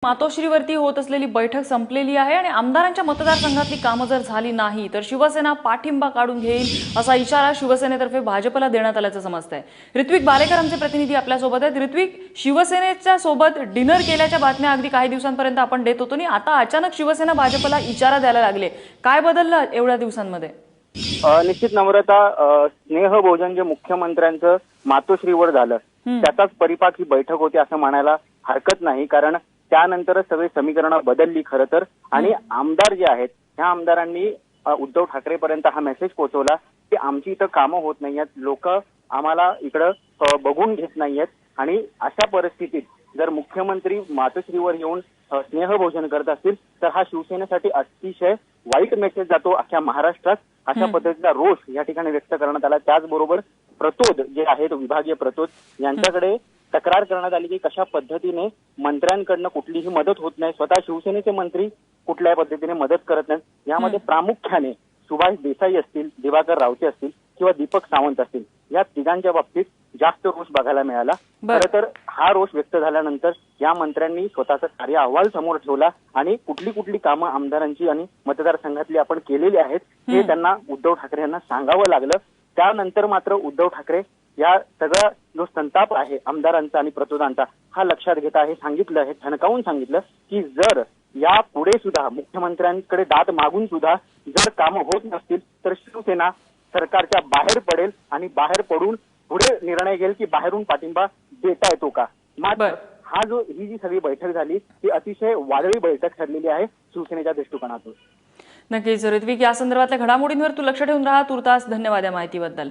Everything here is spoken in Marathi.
मातोश्रीवरती होत असलेली बैठक संपलेली आहे आणि आमदारांच्या मतदारसंघातली कामं जर झाली नाही तर शिवसेना पाठिंबा काढून घेईल असा इशारा शिवसेनेतर्फे भाजपला देण्यात आल्याचं समजतंय। ऋत्विक बालेकर आमचे प्रतिनिधी आपल्यासोबत आहेत। ऋत्विक, शिवसेनेच्या सोबत डिनर केल्याच्या बातम्या अगदी काही दिवसांपर्यंत आपण देत होतो आणि आता अचानक शिवसेना भाजपला इशारा द्यायला लागले, काय बदललं एवढ्या दिवसांमध्ये? निश्चित नम्रता, स्नेहभोजन जे मुख्यमंत्र्यांचं मातोश्रीवर झालं त्याचाच परिपाक ही बैठक होती असं म्हणायला हरकत नाही, कारण त्यानंतरच सगळी समीकरणं बदलली खरं तर। आणि आमदार जे आहेत ह्या आमदारांनी उद्धव ठाकरेपर्यंत हा मेसेज पोहोचवला की आमची इथं कामं होत नाहीयेत, लोक आम्हाला इकडं बघून घेत नाहीयेत आणि अशा परिस्थितीत जर मुख्यमंत्री मातोश्रीवर येऊन स्नेहभोजन करत असतील तर हा शिवसेनेसाठी अतिशय वाईट मेसेज जातो अख्ख्या महाराष्ट्रात। अशा पद्धतीचा रोष या ठिकाणी व्यक्त करण्यात आला। त्याचबरोबर प्रतोद जे आहेत, विभागीय प्रतोद यांच्याकडे तक्रार करण्यात आली की कशा पद्धतीने मंत्र्यांकडनं कुठलीही मदत होत नाही, स्वतः शिवसेनेचे मंत्री कुठल्याही पद्धतीने मदत करत नाहीत। यामध्ये प्रामुख्याने सुभाष देसाई असतील, दिवाकर रावते असतील किंवा दीपक सावंत असतील, या तिघांच्या बाबतीत जास्त रोष बघायला मिळाला। खरं तर हा रोष व्यक्त झाल्यानंतर या मंत्र्यांनी स्वतःचा कार्य अहवाल समोर ठेवला आणि कुठली कुठली कामं आमदारांची आणि मतदारसंघातली आपण केलेली आहेत हे त्यांना उद्धव ठाकरे यांना सांगावं लागलं। त्यानंतर मात्र उद्धव ठाकरे या सगळा जो संताप आहे आमदारांचा आणि प्रतोदांचा हा लक्षात घेता हे सांगितलं, हे ठणकावून सांगितलं की जर या पुढे सुद्धा मुख्यमंत्र्यांकडे दाद मागून सुद्धा जर कामं होत नसतील तर शिवसेना सरकारच्या बाहेर पडेल आणि बाहेर पडून पुढे निर्णय घेईल की बाहेरून पाठिंबा देता येतो का। मात्र ही जी सगळी बैठक झाली ती अतिशय वादळी बैठक ठरलेली आहे शिवसेनेच्या दृष्टिकोनातून। नक्कीच ऋत्विक, या संदर्भातल्या घडामोडींवर तू लक्ष ठेवून राहा। तुर्तास धन्यवाद या माहितीबद्दल।